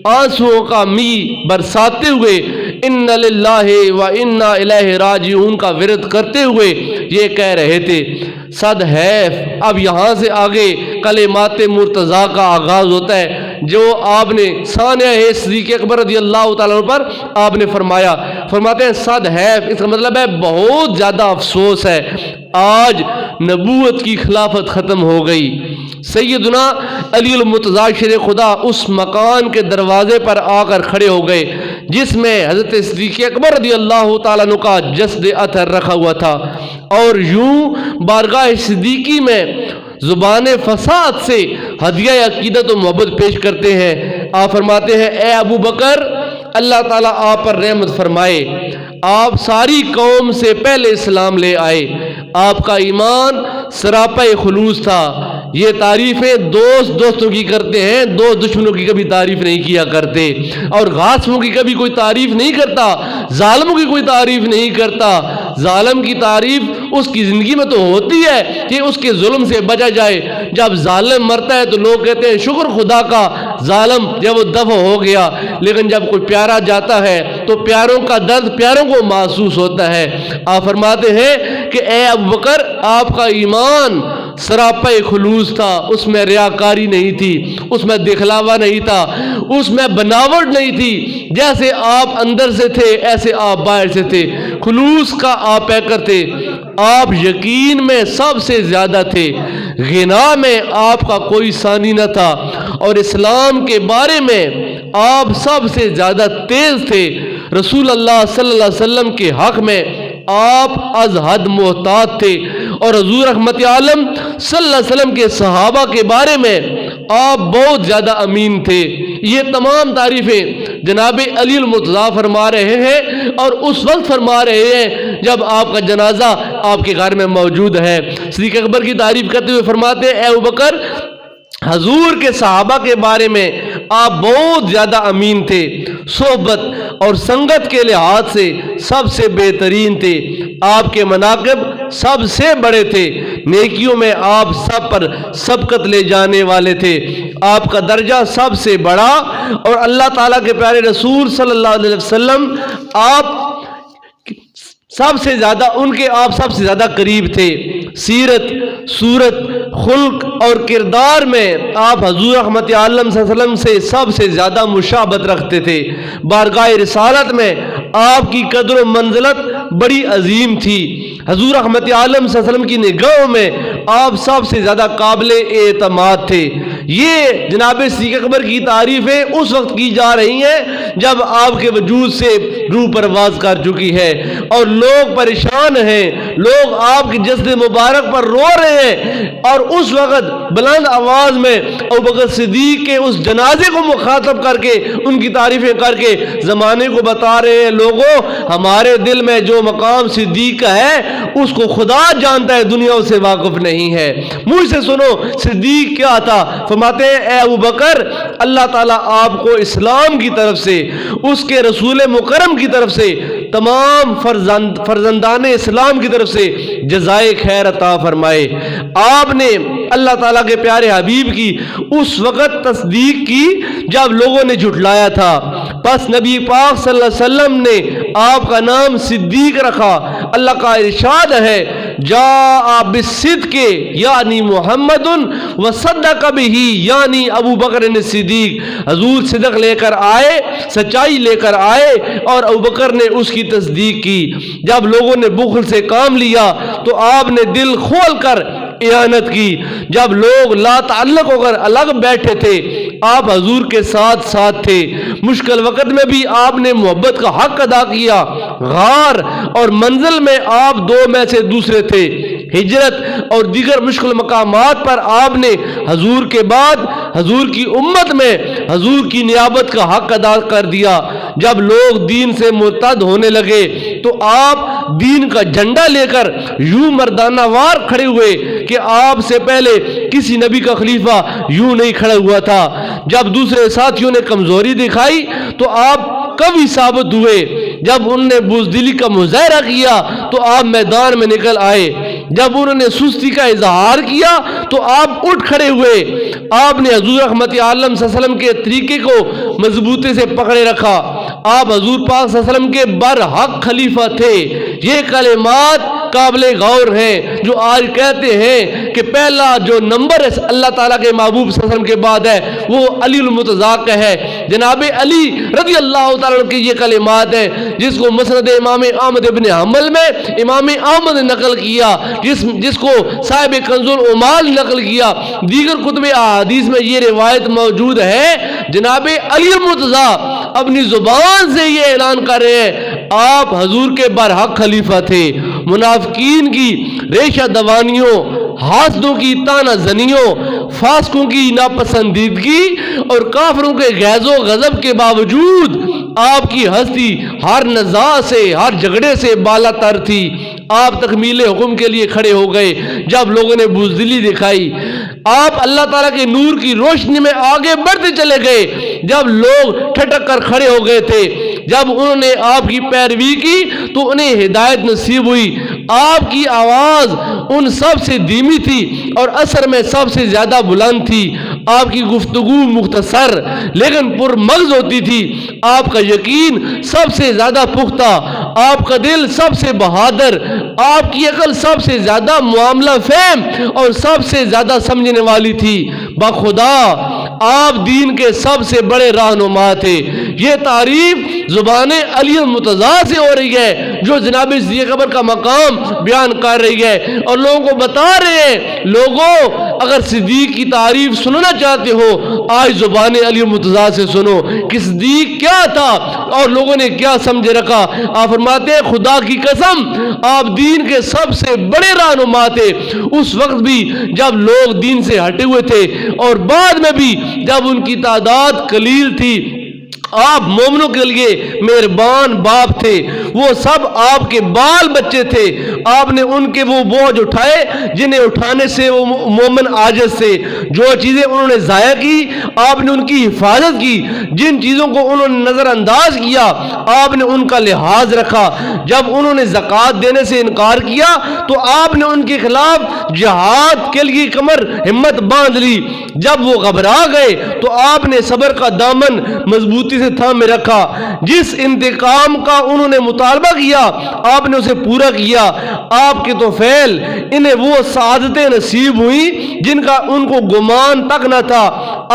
آنسوؤں کا می برساتے ہوئے، ان للہ و انا الیہ راجعون کا ورد کرتے ہوئے یہ کہہ رہے تھے، صد حیف۔ اب یہاں سے آگے کلمات مرتضیٰ کا آغاز ہوتا ہے جو آپ نے سانحہ صدیق اکبر رضی اللہ تعالیٰ عنہ پر آپ نے فرماتے ہیں صد حیف، اس کا مطلب ہے بہت زیادہ افسوس ہے، آج نبوت کی خلافت ختم ہو گئی۔ سیدنا علی المرتضیٰ شیر خدا اس مکان کے دروازے پر آ کر کھڑے ہو گئے جس میں حضرت صدیق اکبر رضی اللہ تعالیٰ عنہ کا جسد اطہر رکھا ہوا تھا، اور یوں بارگاہ صدیقی میں زبان فساد سے ہدیہ عقیدت و محبت پیش کرتے ہیں۔ آپ فرماتے ہیں اے ابو بکر، اللہ تعالیٰ آپ پر رحمت فرمائے، آپ ساری قوم سے پہلے اسلام لے آئے، آپ کا ایمان سراپا خلوص تھا۔ یہ تعریفیں دوستوں کی کرتے ہیں، دوست دشمنوں کی کبھی تعریف نہیں کیا کرتے، اور غاصبوں کی کبھی کوئی تعریف نہیں کرتا، ظالموں کی کوئی تعریف نہیں کرتا۔ ظالم کی تعریف اس کی زندگی میں تو ہوتی ہے کہ اس کے ظلم سے بچا جائے، جب ظالم مرتا ہے تو لوگ کہتے ہیں شکر خدا کا ظالم جب وہ دفع ہو گیا، لیکن جب کوئی پیارا جاتا ہے تو پیاروں کا درد پیاروں کو محسوس ہوتا ہے۔ آپ فرماتے ہیں کہ اے ابو بکر، آپ کا ایمان سراپا خلوص تھا، اس میں ریاکاری نہیں تھی، اس میں دکھلاوا نہیں تھا، اس میں بناوٹ نہیں تھی، جیسے آپ اندر سے تھے ایسے آپ باہر سے تھے، خلوص کا آپ پیکر تھے۔ آپ یقین میں سب سے زیادہ تھے، غنا میں آپ کا کوئی ثانی نہ تھا، اور اسلام کے بارے میں آپ سب سے زیادہ تیز تھے۔ رسول اللہ صلی اللہ علیہ وسلم کے حق میں آپ از حد محتاط تھے، اور حضور رحمت عالم صلی اللہ علیہ وسلم کے صحابہ کے بارے میں آپ بہت زیادہ امین تھے۔ یہ تمام تعریفیں جناب علی المرتضیٰ فرما رہے ہیں، اور اس وقت فرما رہے ہیں جب آپ کا جنازہ آپ کے گھر میں موجود ہے۔ صدیق اکبر کی تعریف کرتے ہوئے فرماتے ہیں اے ابوبکر، حضور کے صحابہ کے بارے میں آپ بہت زیادہ امین تھے، صحبت اور سنگت کے لحاظ سے سب سے بہترین تھے، آپ کے مناقب سب سے بڑے تھے، نیکیوں میں آپ سب پر سبقت لے جانے والے تھے، آپ کا درجہ سب سے بڑا، اور اللہ تعالیٰ کے پیارے رسول صلی اللہ علیہ وسلم آپ سب سے زیادہ آپ سب سے زیادہ قریب تھے۔ سیرت، صورت، خلق اور کردار میں آپ حضور رحمت عالم صلی اللہ علیہ وسلم سے سب سے زیادہ مشابہت رکھتے تھے۔ بارگاہ رسالت میں آپ کی قدر و منزلت بڑی عظیم تھی۔ حضور رحمت عالم صلی اللہ علیہ وسلم کی نگاہوں میں آپ سب سے زیادہ قابل اعتماد تھے۔ یہ جناب صدیق اکبر کی تعریفیں اس وقت کی جا رہی ہیں جب آپ کے وجود سے روح پرواز کر چکی ہے، اور لوگ پریشان ہیں، لوگ آپ کی جسد مبارک پر رو رہے ہیں، اور اس وقت بلند آواز میں ابوبکر صدیق کے اس جنازے کو مخاطب کر کے ان کی تعریفیں کر کے زمانے کو بتا رہے ہیں، لوگوں ہمارے دل میں جو مقام صدیق کا ہے اس کو خدا جانتا ہے، دنیا اسے واقف نہیں ہے۔ مجھ سے سنو صدیق کیا تھا؟ فرماتے ہیں اے ابو بکر، اللہ تعالیٰ آپ کو اسلام کی طرف سے، اس کے رسول مکرم کی طرف سے، تمام فرزندان اسلام کی طرف سے جزائے خیر عطا فرمائے۔ آپ نے اللہ تعالیٰ کے پیارے حبیب کی اس وقت تصدیق کی جب لوگوں نے جھٹلایا تھا، پس نبی پاک صلی اللہ علیہ وسلم نے آپ کا نام صدیق رکھا۔ اللہ کا ارشاد ہے جاء بالصدق یعنی محمد وصدق بہ یعنی ابو بکر صدیق، حضور صدق لے کر آئے، سچائی لے کر آئے اور ابو بکر نے اس کی تصدیق کی۔ جب لوگوں نے بخل سے کام لیا تو آپ نے دل کھول کر اعانت کی۔ جب لوگ لا تعلق ہو کر الگ بیٹھے تھے آپ حضور کے ساتھ ساتھ تھے۔ مشکل وقت میں بھی آپ نے محبت کا حق ادا کیا۔ غار اور منزل میں آپ دو میں سے دوسرے تھے۔ ہجرت اور دیگر مشکل مقامات پر آپ نے حضور کے بعد حضور کی امت میں حضور کی نیابت کا حق ادا کر دیا۔ جب لوگ دین سے مرتد ہونے لگے تو آپ دین کا جھنڈا لے کر یوں مردانہ وار کھڑے ہوئے کہ آپ سے پہلے کسی نبی کا خلیفہ یوں نہیں کھڑا ہوا تھا۔ جب دوسرے ساتھیوں نے کمزوری دکھائی تو آپ قوی ثابت ہوئے۔ جب انہوں نے بزدلی کا مظاہرہ کیا تو آپ میدان میں نکل آئے۔ جب انہوں نے سستی کا اظہار کیا تو آپ اٹھ کھڑے ہوئے۔ آپ نے حضور رحمت عالم صلی اللہ علیہ وسلم کے طریقے کو مضبوطی سے پکڑے رکھا۔ آپ حضور پاک صلی اللہ علیہ وسلم کے برحق خلیفہ تھے۔ یہ کلمات قابل غور ہیں جو آج کہتے ہیں کہ پہلا جو نمبر ہے اللہ تعالیٰ کے محبوب صلی اللہ علیہ وسلم کے بعد ہے وہ علی المتضاق ہے۔ جناب علی رضی اللہ تعالیٰ عنہ کی یہ کلمات ہیں جس کو مسند امام احمد بن حنبل میں امام احمد نے نقل کیا، جس کو صاحب کنز العمال نقل کیا، دیگر کتب احادیث میں یہ روایت موجود ہے۔ جناب علی المتضاق اپنی زبان سے یہ اعلان کر رہے ہیں آپ حضور کے برحق خلیفہ تھے۔ منافقین کی ریشہ دوانیوں، حاسدوں کی تانہ زنیوں، فاسقوں کی ناپسندیدگی اور کافروں کے غیظ و غضب کے باوجود آپ کی ہستی ہر نزاع سے، ہر جھگڑے سے بالا تر تھی۔ آپ تکمیل حکم کے لیے کھڑے ہو گئے جب لوگوں نے بزدلی دکھائی۔ آپ اللہ تعالیٰ کے نور کی روشنی میں آگے بڑھتے چلے گئے جب لوگ ٹھٹک کر کھڑے ہو گئے تھے۔ جب انہوں نے آپ کی پیروی کی تو انہیں ہدایت نصیب ہوئی۔ آپ کی آواز ان سب سے دھیمی تھی اور اثر میں سب سے زیادہ بلند تھی۔ آپ کی گفتگو مختصر لیکن پرمغز ہوتی تھی۔ آپ کا یقین سب سے زیادہ پختہ، آپ کا دل سب سے بہادر، آپ کی عقل سب سے زیادہ معاملہ فہم اور سب سے زیادہ سمجھنے والی تھی۔ بخدا آپ دین کے سب سے بڑے رہنما تھے۔ یہ تعریف زبان علی المتضاع سے ہو رہی ہے جو جناب صدیق اکبر کا مقام بیان کر رہی ہے اور لوگوں کو بتا رہے ہیں لوگوں اگر صدیق کی تعریف سننا چاہتے ہو آج زبان علی المتضاع سے سنو کہ صدیق کیا تھا اور لوگوں نے کیا سمجھے رکھا۔ آپ فرماتے ہیں خدا کی قسم آپ دین کے سب سے بڑے رہنما تھے اس وقت بھی جب لوگ دین سے ہٹے ہوئے تھے اور بعد میں بھی جب ان کی تعداد قلیل تھی۔ آپ مومنوں کے لیے مہربان باپ تھے، وہ سب آپ کے بال بچے تھے۔ آپ نے ان کے وہ بوجھ اٹھائے جنہیں اٹھانے سے وہ مومن عاجز تھے۔ جو چیزیں انہوں نے ضائع کی آپ نے ان کی حفاظت کی، جن چیزوں کو انہوں نے نظر انداز کیا آپ نے ان کا لحاظ رکھا۔ جب انہوں نے زکوٰۃ دینے سے انکار کیا تو آپ نے ان کے خلاف جہاد کے لیے کمر ہمت باندھ لی۔ جب وہ گھبرا گئے تو آپ نے صبر کا دامن مضبوطی سے تھامے رکھا۔ جس انتقام کا انہوں نے مطالبہ کیا آپ نے اسے پورا کیا۔ آپ کے تو فعل انہیں وہ سعادتیں نصیب ہوئی جن کا ان کو گمان تک نہ تھا۔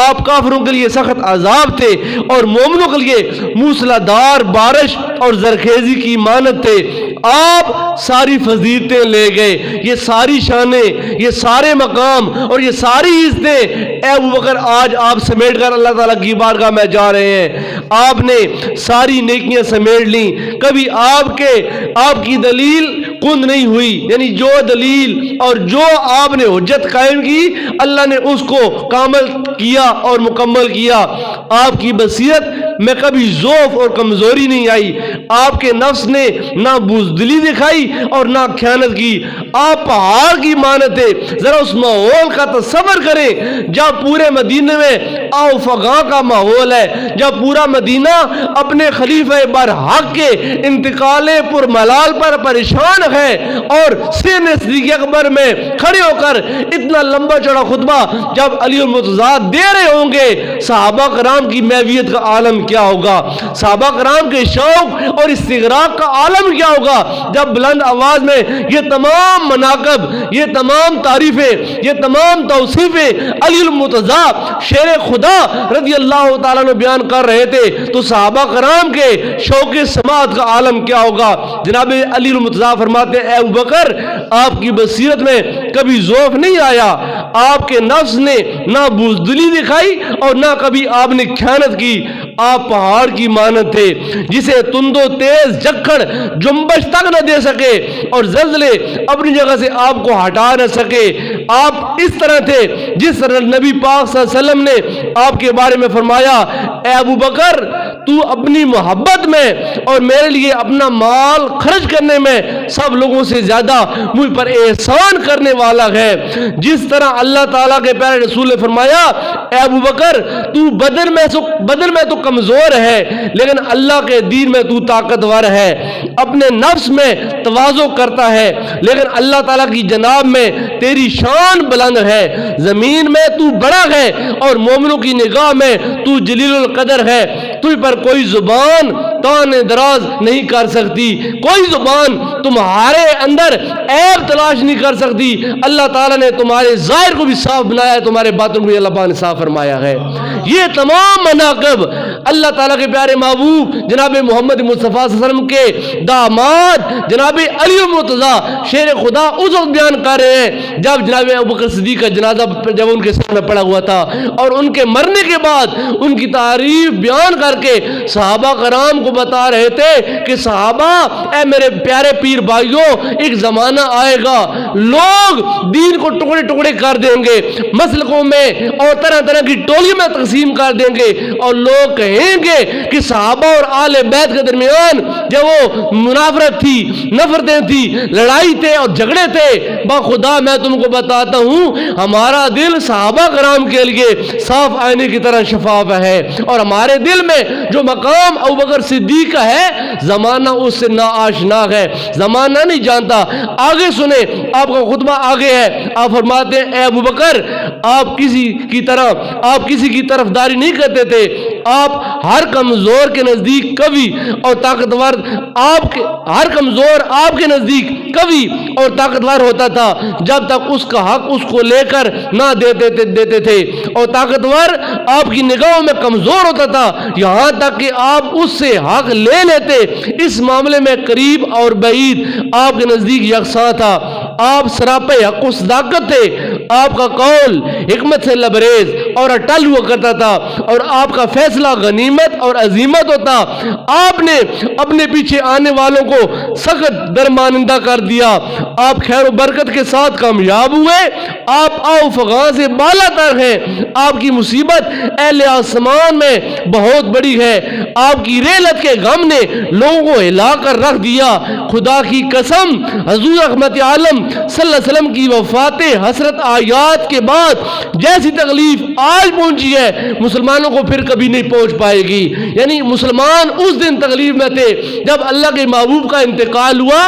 آپ کافروں کے لیے سخت عذاب تھے اور مومنوں کے لیے موسلادھار بارش اور زرخیزی کی مانند تھے۔ آپ ساری فضیلتیں لے گئے، یہ ساری شانیں، یہ سارے مقام اور یہ ساری عزتیں اے ابو بکر آج آپ سمیٹ کر اللہ تعالیٰ کی بارگاہ میں جا رہے ہیں۔ آپ نے ساری نیکیاں سمیٹ لیں۔ کبھی آپ کی دلیل کند نہیں ہوئی، یعنی جو دلیل اور جو آپ نے حجت قائم کی اللہ نے اس کو کامل کیا اور مکمل کیا۔ آپ کی بصیرت میں کبھی ضعف اور کمزوری نہیں آئی، آپ کے نفس نے نہ بزدلی دکھائی اور نہ خیانت کی، آپ پہاڑ کی مانند تھے۔ ذرا اس ماحول کا تصور کریں جب پورے مدینے میں آؤ فغاں کا ماحول ہے، جب پورا مدینہ اپنے خلیفہ برحق کے انتقال پر ملال پر پریشان ہے، اور سین صدیق اکبر میں کھڑے ہو کر اتنا لمبا چوڑا خطبہ جب علی المرتضیٰ دے رہے ہوں گے، صحابہ کرام کی محویت کا عالم کیا ہوگا، صحابہ کرام کے شوق اور استغراق کا عالم کیا ہوگا جب بلند آواز میں یہ تمام مناقب، یہ تمام تعریفیں، یہ تمام توصیفیں علی المرتضیٰ شیر خدا رضی اللہ تعالیٰ نے بیان کر رہے تھے، تو صحابہ کرام کے شوق سماعت کا عالم کیا ہوگا۔ جناب علی المرتضیٰ فرماتے ہیں اے ابوبکر آپ کی بصیرت میں کبھی ضعف نہیں آیا، آپ کے نفس نے نہ بزدلی دکھائی اور نہ کبھی آپ نے خیانت کی، آپ پہاڑ کی مانند تھے جسے تند و تیز جکڑ جنبش تک نہ دے سکے اور زلزلے اپنی جگہ سے آپ کو ہٹا نہ سکے۔ آپ اس طرح تھے جس طرح نبی پاک صلی اللہ علیہ وسلم نے آپ کے بارے میں فرمایا اے ابوبکر تو اپنی محبت میں اور میرے لیے اپنا مال خرچ کرنے میں سب لوگوں سے زیادہ مجھ پر احسان کرنے والا ہے۔ جس طرح اللہ تعالیٰ کے پیارے رسول نے فرمایا اے ابوبکر تو بدن میں تو کمزور ہے لیکن اللہ کے دین میں تو طاقتور ہے، اپنے نفس میں تواضع کرتا ہے لیکن اللہ تعالیٰ کی جناب میں تیری شان بلند ہے، زمین میں تو بڑا ہے اور مومنوں کی نگاہ میں تو جلیل القدر ہے، تجھ پر کوئی زبان تان دراز نہیں کر سکتی، کوئی زبان تمہارے اندر عیب تلاش نہیں کر سکتی۔ اللہ تعالیٰ نے تمہارے ظاہر کو بھی صاف بنایا ہے، تمہارے باطن کو بھی اللہ پاک نے صاف فرمایا ہے۔ یہ تمام مناقب اللہ تعالیٰ کے پیارے محبوب جناب محمد مصطفیٰ صلی اللہ علیہ وسلم کے داماد جناب علی المرتضیٰ شیر خدا اس وقت بیان کر رہے ہیں جب جناب ابوبکر صدیق کا جنازہ جب ان کے سامنے پڑا ہوا تھا اور ان کے مرنے کے بعد ان کی تعریف بیان کر کے صحابہ کرام کو بتا رہے تھے کہ صحابہ اے میرے پیارے پیر بھائیوں ایک زمانہ آئے گا لوگ دین کو ٹکڑے ٹکڑے کر دیں گے، مسلکوں میں اور طرح طرح کی ٹولیوں میں تقسیم کر دیں گے اور لوگ کہیں گے کہ صحابہ اور آل بیت کے درمیان جب وہ منافرت تھی، نفرتیں تھی، لڑائی تھے اور جھگڑے تھے، بخدا میں تم کو بتاتا ہوں ہمارا دل صحابہ کرام کے لیے صاف آئینے کی طرح شفاف ہے اور ہمارے دل میں جو مقام ابوبکر صدیق کا ہے زمانہ اس سے ناآشنا ہے، زمانہ نہیں جانتا۔ آگے سنیں آپ کا خطبہ آگے ہے، آپ فرماتے ہیں اے ابوبکر آپ کسی کی طرفداری نہیں کرتے تھے، آپ ہر کمزور کے نزدیک کبھی اور طاقتور ہر کمزور آپ کے نزدیک کبھی اور طاقتور ہوتا تھا جب تک اس کا حق اس کو لے کر نہ دیتے تھے اور طاقتور آپ کی نگاہوں میں کمزور ہوتا تھا یہاں تک کہ آپ اس سے حق لے لیتے۔ اس معاملے میں قریب اور بعید آپ کے نزدیک یکساں تھا، آپ سراپے حق و صداقت تھے، آپ کا قول حکمت سے لبریز اور اٹل ہوا کرتا تھا اور آپ کا فیصلہ غنیمت اور عظیمت ہوتا۔ آپ نے اپنے پیچھے آنے والوں کو سخت درمانندہ کر دیا، آپ خیر و برکت کے ساتھ کامیاب ہوئے، آپ آؤ فغاں سے بالا تر ہیں، آپ کی مصیبت اہل آسمان میں بہت بڑی ہے، آپ کی ریلت کے غم نے لوگوں کو ہلا کر رکھ دیا۔ خدا کی قسم حضور رحمت عالم صلی اللہ علیہ وسلم کی وفات حسرت آیات کے بعد جیسی تکلیف آج پہنچی ہے مسلمانوں کو پھر کبھی نہیں پہنچ پائے گی۔ یعنی مسلمان اس دن تکلیف میں تھے جب اللہ کے محبوب کا انتقال ہوا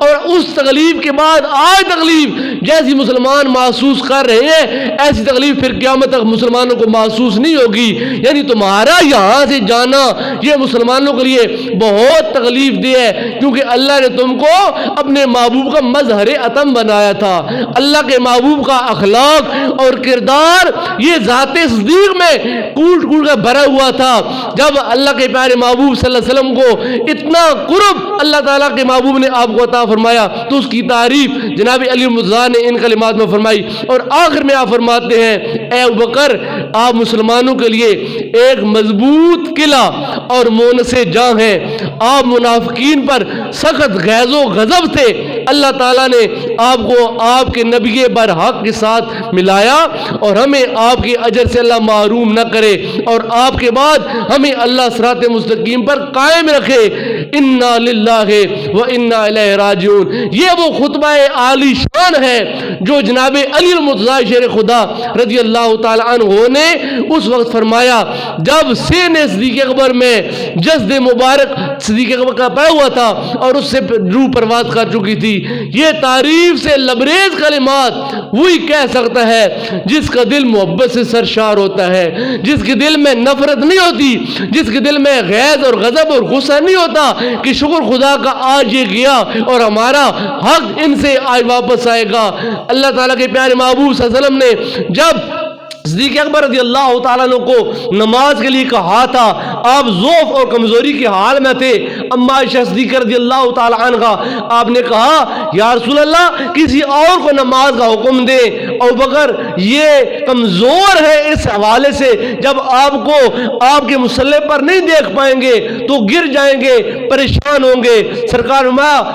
اور اس تکلیف کے بعد آج تکلیف جیسی مسلمان محسوس کر رہے ہیں ایسی تکلیف پھر قیامت تک مسلمانوں کو محسوس نہیں ہوگی۔ یعنی تمہارا یہاں سے جانا یہ مسلمانوں کے لیے بہت تکلیف دہ ہے کیونکہ اللہ نے تم کو اپنے محبوب کا مظہر عتم بنایا تھا۔ اللہ کے محبوب کا اخلاق اور کردار یہ ذات صدیق میں کوٹ کوٹ کر بھرا ہوا تھا۔ جب اللہ کے پیارے محبوب صلی اللہ علیہ وسلم کو اتنا قرب اللہ تعالیٰ کے محبوب نے آپ کو عطا فرمایا تو اس کی تعریف جناب علی مرتضیٰ نے ان کلمات میں فرمائی اور آخر میں آپ فرماتے ہیں اے ابوبکر آپ مسلمانوں کے لیے ایک مضبوط قلعہ اور مونس جاں ہیں، آپ منافقین پر سخت غیظ و غضب سے اللہ تعالیٰ نے آپ کو آپ کے نبی برحق کے ساتھ ملایا، اور ہمیں آپ کے اجر سے اللہ محروم نہ کرے، اور آپ کے بعد ہمیں اللہ صراط مستقیم پر قائم رکھے۔ انا للہ و انا الیہ راجعون، یہ وہ خطبہ عالی شان ہے جو جناب علی المرتضی شیر خدا رضی اللہ تعالی عنہ نے اس وقت فرمایا جب سین صدیق اکبر میں جسد مبارک صدیق اکبر کا پایا ہوا تھا اور اس سے روح پرواز کر چکی تھی۔ یہ تعریف سے لبریز کلمات وہی کہہ سکتا ہے جس کا دل محبت سے سرشار ہوتا ہے، جس کے دل میں نفرت نہیں ہوتی، جس کے دل میں غیظ اور غضب اور غصہ نہیں ہوتا کہ شکر خدا کا آج یہ گیا اور ہمارا حق ان سے آج واپس آئے گا۔ اللہ تعالیٰ کے پیارے محبوب صلی اللہ علیہ وسلم نے جب صدیق اکبر رضی اللہ تعالیٰ عنہ کو نماز کے لیے کہا تھا، آپ ضعف اور کمزوری کے حال میں تھے، اما عائشہ صدیقہ رضی اللہ تعالیٰ عنہ آپ نے کہا یا رسول اللہ کسی اور کو نماز کا حکم دے، ابوبکر یہ کمزور ہے اس حوالے سے جب آپ کو آپ کے مصلی پر نہیں دیکھ پائیں گے تو گر جائیں گے، پریشان ہوں گے۔ سرکار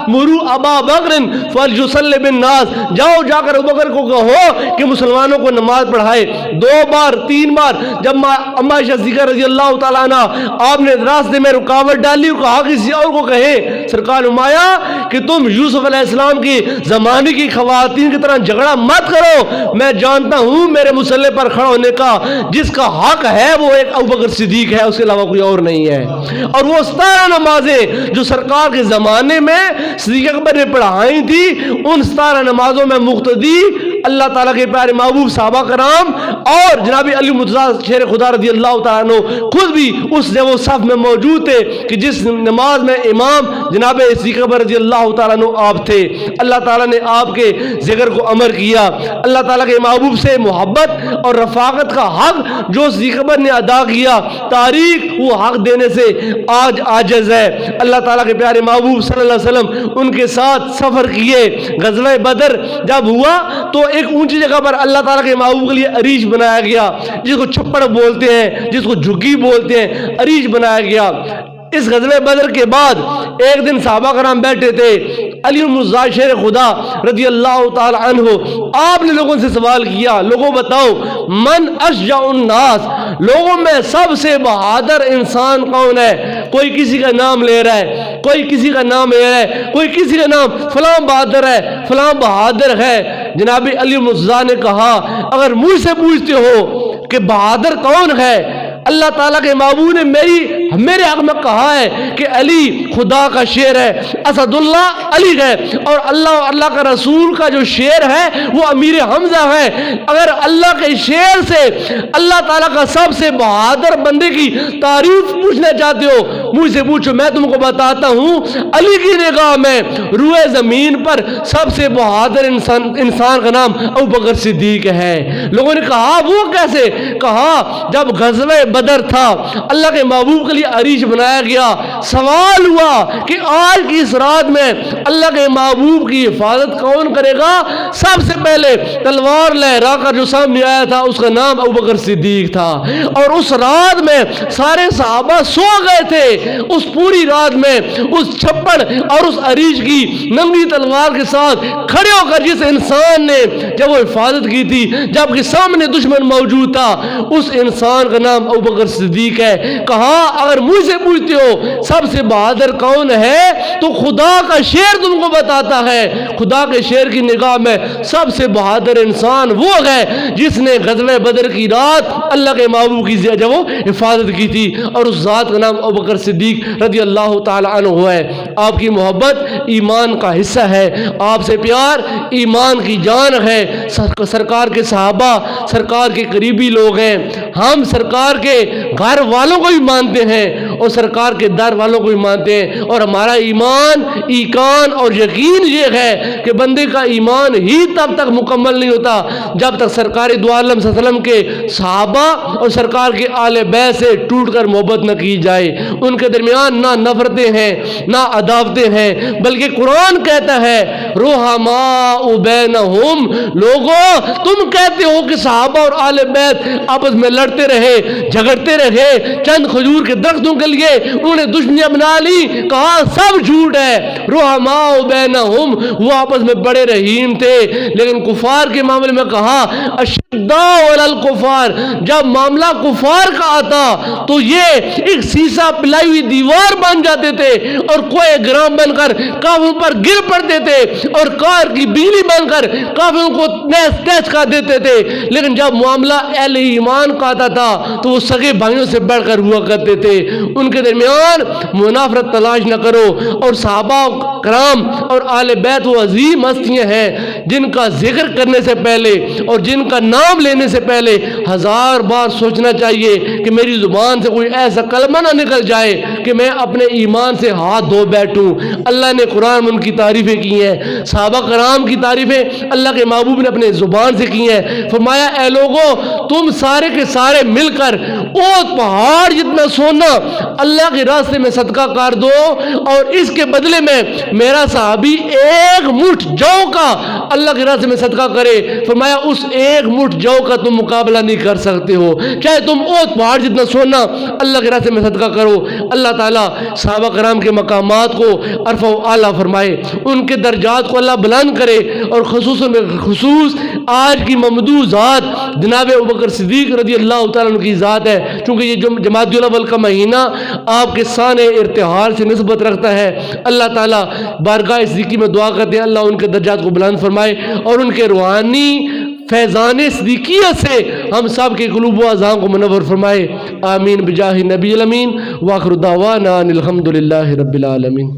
مرو ابا بکر فلیصلی بالناس، جاؤ جا کر ابوبکر کو کہو کہ مسلمانوں کو نماز پڑھائے۔ 2 بار 3 بار جب اما عائشہ صدیقہ رضی اللہ تعالیٰ عنہ آپ نے راستے میں رکاوٹ ڈالی، کہا کسی اور کو کہے، سرکار نمایا کہ تم یوسف علیہ السلام کی زمانے کی خواتین کی طرح جھگڑا مت کرو، میں جانتا ہوں میرے مصلی پر کھڑا ہونے کا جس کا حق ہے وہ ایک ابوبکر صدیق ہے، اس کے علاوہ کوئی اور نہیں ہے۔ اور وہ 17 نمازیں جو سرکار کے زمانے میں صدیق اکبر نے پڑھائی تھی، ان 17 نمازوں میں مقتدی اللہ تعالیٰ کے پیارے محبوب صحابہ کرام اور جناب علی مرتضی شیر خدا رضی اللہ تعالیٰ عنہ خود بھی اس وہ صف میں موجود تھے کہ جس نماز میں امام جناب صدیق اکبر رضی اللہ تعالیٰ عنہ آپ تھے۔ اللہ تعالیٰ نے آپ کے ذکر کو امر کیا، اللہ تعالیٰ کے محبوب سے محبت اور رفاقت کا حق جو صدیق اکبر نے ادا کیا، تاریخ وہ حق دینے سے آج عاجز ہے۔ اللہ تعالیٰ کے پیارے محبوب صلی اللہ علیہ وسلم ان کے ساتھ سفر کیے، غزوہ بدر جب ہوا تو ایک اونچی جگہ پر اللہ تعالیٰ کے محبوب کے لیے عریش بنایا گیا، جس کو چھپڑ بولتے ہیں، جس کو جھگی بولتے ہیں، عریش بنایا گیا۔ اس غزوہ بدر کے بعد ایک دن صحابہ کرام بیٹھے تھے، علی المرتضی شیر خدا رضی اللہ تعالی عنہ آپ نے لوگوں سے سوال کیا، لوگوں بتاؤ من اشجع الناس، لوگوں میں سب سے بہادر انسان کون ہے؟ کوئی کسی کا نام لے رہا ہے، کوئی کسی کا نام لے رہا ہے، کوئی کسی کا نام فلاں بہادر ہے، فلاں بہادر ہے۔ جناب علی المرتضی نے کہا اگر مجھ سے پوچھتے ہو کہ بہادر کون ہے، اللہ تعالیٰ کے محبوب نے میرے حق میں کہا ہے کہ علی خدا کا شیر ہے، اسد اللہ علی ہے، اور اللہ کا رسول کا جو شیر ہے وہ امیر حمزہ ہے۔ اگر اللہ کے شیر سے اللہ تعالیٰ کا سب سے بہادر بندے کی تعریف پوچھنا چاہتے ہو، مجھ سے پوچھو، میں تم کو بتاتا ہوں علی کی نگاہ میں روئے زمین پر سب سے بہادر انسان کا نام ابوبکر صدیق ہے۔ لوگوں نے کہا وہ کیسے؟ کہا جب غزوہ بدر تھا، اللہ کے محبوب کے لیے عریش بنایا گیا، سوال ہوا کہ آج کی اس رات میں اللہ کے محبوب کی حفاظت کون کرے گا؟ سب سے پہلے تلوار لہرا کر جو سامنے آیا تھا اس کا نام ابوبکر صدیق تھا، اور اس رات میں سارے صحابہ سو گئے تھے۔ اس پوری رات میں اس چھپڑ اور اس عریش کی ننگی تلوار کے ساتھ کھڑے ہو کر جس انسان نے جب وہ حفاظت کی تھی جبکہ سامنے دشمن موجود تھا، اس انسان کا نام ابوبکر صدیق ہے۔ کہا اگر مجھ سے پوچھتے ہو سب سے بہادر کون ہے تو خدا کا شیر تم کو بتاتا ہے، خدا کے شیر کی نگاہ میں سب سے بہادر انسان وہ ہے جس نے غزوہ بدر کی رات اللہ کے محبوب کی جب وہ حفاظت کی تھی، اور اس ذات کا نام ابوبکر صدیق رضی اللہ تعالی عنہ ہے۔ آپ کی محبت ایمان کا حصہ ہے، آپ سے پیار ایمان کی جان ہے۔ سرکار کے صحابہ سرکار کے قریبی لوگ ہیں، ہم سرکار کے گھر والوں کو بھی مانتے ہیں اور سرکار کے در والوں کو بھی مانتے ہیں، اور ہمارا ایمان ایقان اور یقین یہ ہے کہ بندے کا ایمان ہی تب تک مکمل نہیں ہوتا جب تک سرکار دو عالم صلی اللہ علیہ وسلم کے صحابہ اور سرکار کے آل بیت سے ٹوٹ کر محبت نہ کی جائے۔ ان کے درمیان نہ نفرتیں ہیں نہ عداوتیں ہیں، بلکہ قرآن کہتا ہے رحماء بینہم، لوگوں تم کہتے ہو کہ صحابہ اور آل بیت آپس میں لڑتے رہے جھگڑتے رہے چند کھجور کے درختوں کے لیے انہوں نے دشمنیاں بنا لی، کہا سب جھوٹ ہے۔ رحماء بینہم، وہ آپس میں بڑے رحیم تھے، لیکن کفار کے معاملے میں کہا اشداء علی الکفار، جب معاملہ کفار کا آتا تو یہ ایک سیسا پلائی ہوئی دیوار بن جاتے تھے اور کوئے گرام بن کر کافروں پر گر پڑتے تھے اور کار کی بجلی بن کر کافروں کو نیس نیس کر دیتے تھے، لیکن جب معاملہ اہل ایمان کا آتا تھا تو وہ سگے بھائیوں سے بڑھ کر ہوا کرتے تھے۔ ان کے درمیان منافرت تلاش نہ کرو، اور صحابہ کرام اور آل بیت وہ عظیم ہستیاں ہیں جن کا ذکر کرنے سے پہلے اور جن کا نام لینے سے پہلے ہزار بار سوچنا چاہیے کہ میری زبان سے کوئی ایسا کلمہ نہ نکل جائے کہ میں اپنے ایمان سے ہاتھ دھو بیٹھوں۔ اللہ نے قرآن میں ان کی تعریفیں کی ہیں، صحابہ کرام کی تعریفیں اللہ کے محبوب نے اپنے زبان سے کی ہیں۔ فرمایا اے لوگو تم سارے کے سارے مل کر احد پہاڑ جتنا سونا اللہ کے راستے میں صدقہ کر دو، اور اس کے بدلے میں میرا صحابی ایک مٹھ جو کا اللہ کے راستے میں صدقہ کرے، فرمایا اس ایک مٹھ جو کا تم مقابلہ نہیں کر سکتے ہو، چاہے تم احد پہاڑ جتنا سونا اللہ کے راستے میں صدقہ کرو۔ اللہ تعالیٰ صحابہ کرام کے مقامات کو عرفہ و اعلیٰ فرمائے، ان کے درجات کو اللہ بلند کرے، اور خصوصاً خصوص آج کی ممدوح ذات جناب ابوبکر صدیق رضی اللہ تعالیٰ عنہ کی ذات ہے، چونکہ یہ جو جمادی الاول کا مہینہ آپ کے سانے ارتحال سے نسبت رکھتا ہے۔ اللہ تعالیٰ بارگاہ صدیقی میں دعا کرتے ہیں اللہ ان کے درجات کو بلند فرمائے، اور ان کے روحانی فیضان صدیقیہ سے ہم سب کے قلوب و اذہان کو منور فرمائے، آمین بجاہ نبی الامین، وآخر دعوانا ان الحمد للہ رب العالمین۔